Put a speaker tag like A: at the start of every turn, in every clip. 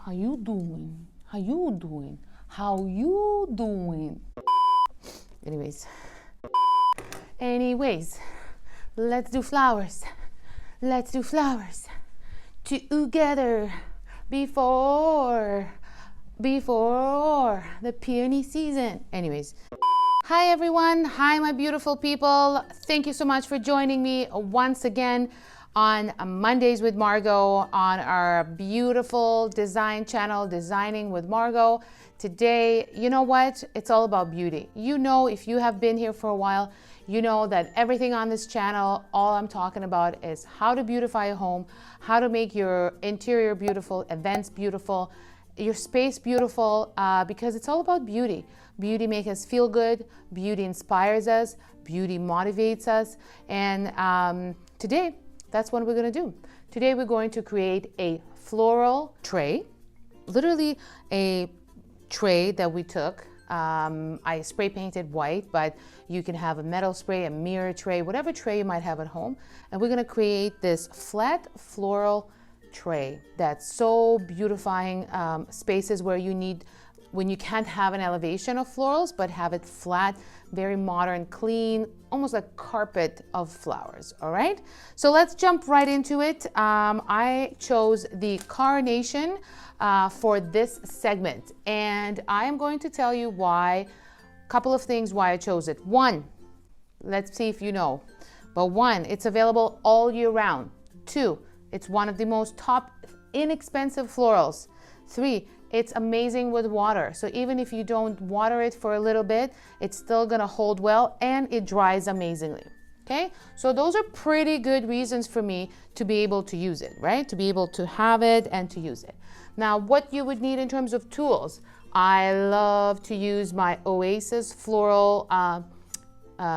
A: How you doing? How you doing? How you doing? Anyways, let's do flowers. Let's do flowers together before the peony season. Anyways, hi everyone. Hi my beautiful people. Thank you so much for joining me once again on Mondays with Margo on our beautiful design channel, Designing with Margo. Today, you know what? It's all about beauty. You know, if you have been here for a while, you know that everything on this channel, all I'm talking about is how to beautify a home, how to make your interior beautiful, events beautiful, your space beautiful, because it's all about beauty. Beauty makes us feel good, beauty inspires us, beauty motivates us, and today, that's what we're going to do. Today we're going to create a floral tray, literally a tray that we took. I spray painted white, but you can have a metal spray, a mirror tray, whatever tray you might have at home. And we're going to create this flat floral tray that's so beautifying spaces where you need, when you can't have an elevation of florals, but have it flat, very modern, clean, almost like carpet of flowers, all right? So let's jump right into it. I chose the carnation for this segment, and I am going to tell you why, a couple of things why I chose it. One, let's see if you know, but one, it's available all year round. Two, it's one of the most top inexpensive florals. Three, it's amazing with water. So even if you don't water it for a little bit, it's still gonna hold well and it dries amazingly, okay? So those are pretty good reasons for me to be able to use it, right? To be able to have it and to use it. Now, what you would need in terms of tools, I love to use my OASIS floral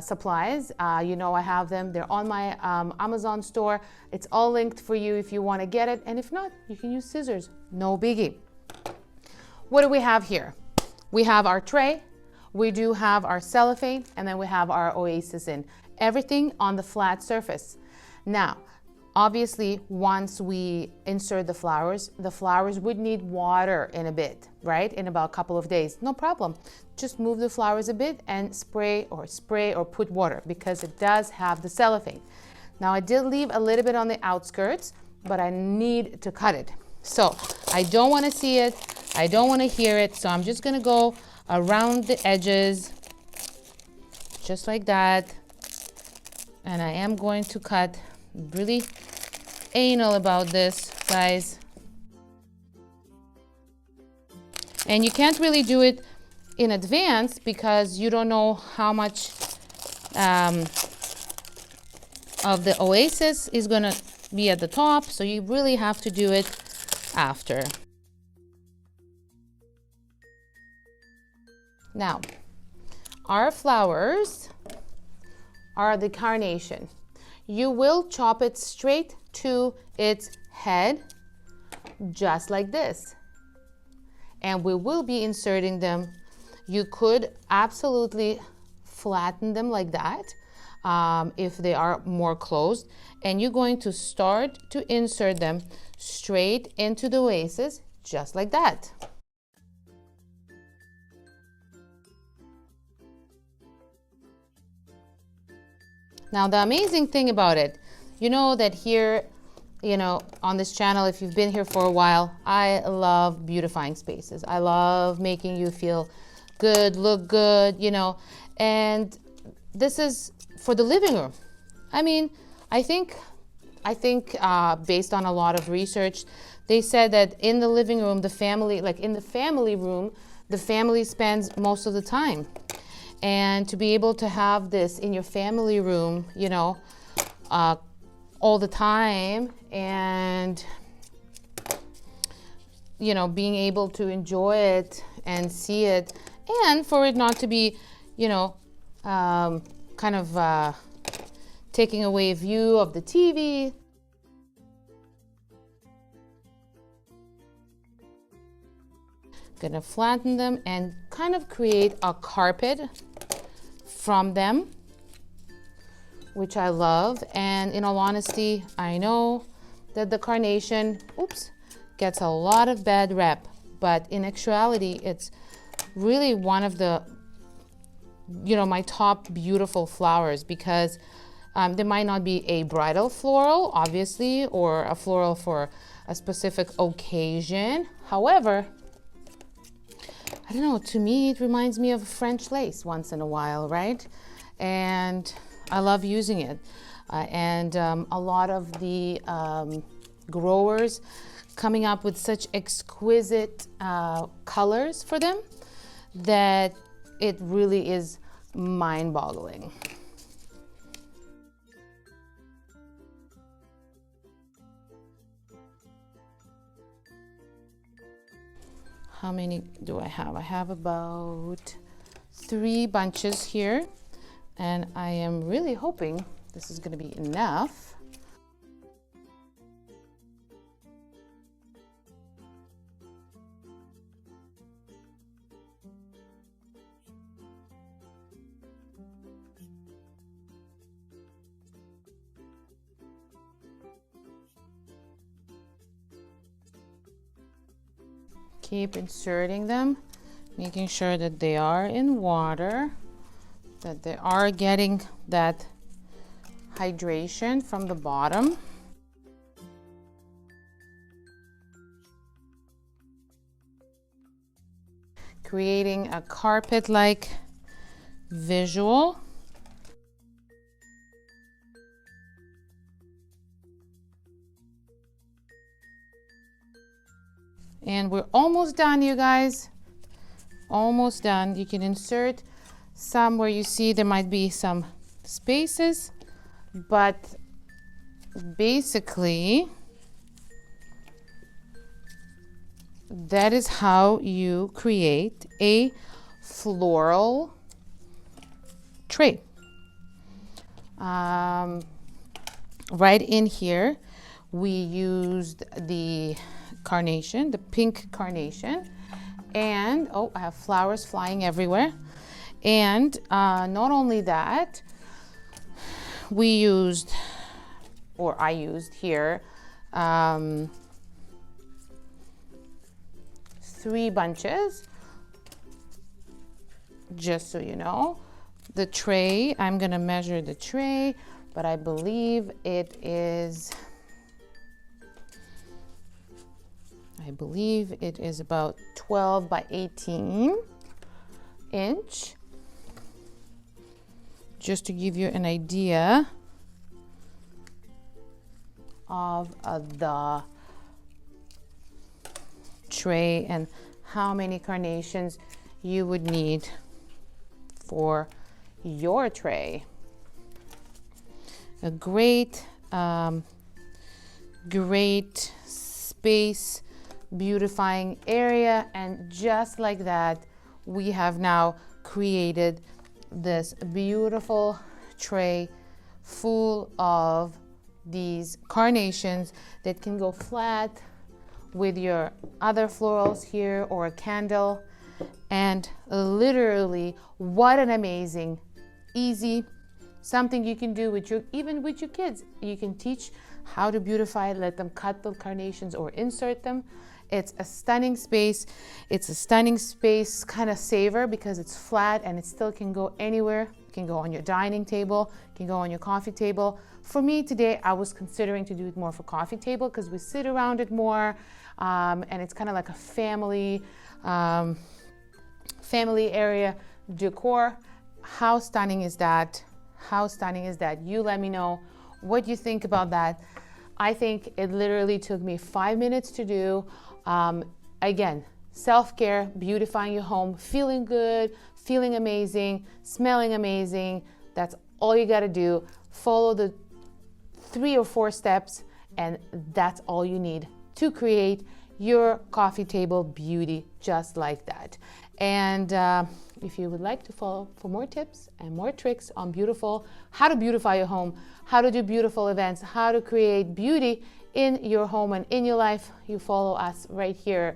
A: supplies. You know I have them. They're on my Amazon store. It's all linked for you if you want to get it. And if not, you can use scissors. No biggie. What do we have here? We have our tray. We do have our cellophane. And then we have our OASIS in. Everything on the flat surface. Now, obviously, once we insert the flowers would need water in a bit, right? In about a couple of days. No problem. Just move the flowers a bit and spray or put water because it does have the cellophane. Now, I did leave a little bit on the outskirts, but I need to cut it. So I don't want to see it. I don't want to hear it. So I'm just going to go around the edges just like that. And I am going to cut really anal about this, guys. And you can't really do it in advance because you don't know how much of the OASIS is going to be at the top. So you really have to do it after. Now, our flowers are the carnation. You will chop it straight to its head, just like this. And we will be inserting them. You could absolutely flatten them like that if they are more closed. And you're going to start to insert them straight into the OASIS, just like that. Now, the amazing thing about it, you know that here, you know, on this channel, if you've been here for a while, I love beautifying spaces. I love making you feel good, look good, you know, and this is for the living room. I mean, I think based on a lot of research, they said that in the living room, the family, like in the family room, the family spends most of the time. And to be able to have this in your family room, you know, all the time, and, you know, being able to enjoy it and see it, and for it not to be, you know, kind of taking away view of the TV. Gonna flatten them and kind of create a carpet from them, which I love. And in all honesty, I know that the carnation, gets a lot of bad rep, but in actuality, it's really one of the, you know, my top beautiful flowers, because there might not be a bridal floral, obviously, or a floral for a specific occasion. However, I don't know, to me, it reminds me of French lace once in a while, right? And I love using it. A lot of the growers coming up with such exquisite colors for them that it really is mind-boggling. How many do I have? I have about 3 bunches here, and I am really hoping this is going to be enough. Keep inserting them, making sure that they are in water, that they are getting that hydration from the bottom. Creating a carpet-like visual. And we're almost done, you guys. Almost done. You can insert some where you see there might be some spaces, but basically that is how you create a floral tray. Right in here, we used the carnation, the pink carnation, and oh, I have flowers flying everywhere. And not only that, we used, or I used here, 3 bunches, just so you know. The tray, I'm gonna measure the tray, but I believe it is about 12 by 18 inch, just to give you an idea of the tray and how many carnations you would need for your tray. A great space beautifying area, and just like that, we have now created this beautiful tray full of these carnations that can go flat with your other florals here, or a candle. And literally, what an amazing, easy, something you can do with your, even with your kids. You can teach how to beautify, let them cut the carnations or insert them. It's a stunning space. It's a stunning space kind of saver because it's flat and it still can go anywhere. It can go on your dining table, it can go on your coffee table. For me today, I was considering to do it more for coffee table because we sit around it more, and it's kind of like a family area decor. How stunning is that? How stunning is that? You let me know what you think about that. I think it literally took me 5 minutes to do. Again, self-care, beautifying your home, feeling good, feeling amazing, smelling amazing. That's all you got to do. Follow the 3 or 4 steps, and that's all you need to create your coffee table beauty just like that. And if you would like to follow for more tips and more tricks on how to beautify your home, how to do beautiful events, how to create beauty in your home and in your life, you follow us right here.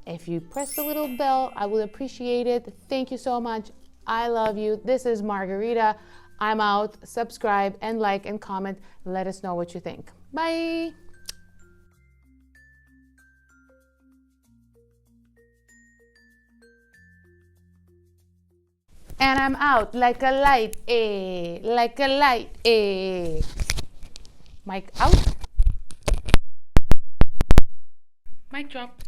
A: If you press the little bell, I will appreciate it. Thank you so much. I love you. This is Margarita. I'm out. Subscribe and like and comment. Let us know what you think. Bye. and I'm out like a light, like a light, Mic out. Mic drop.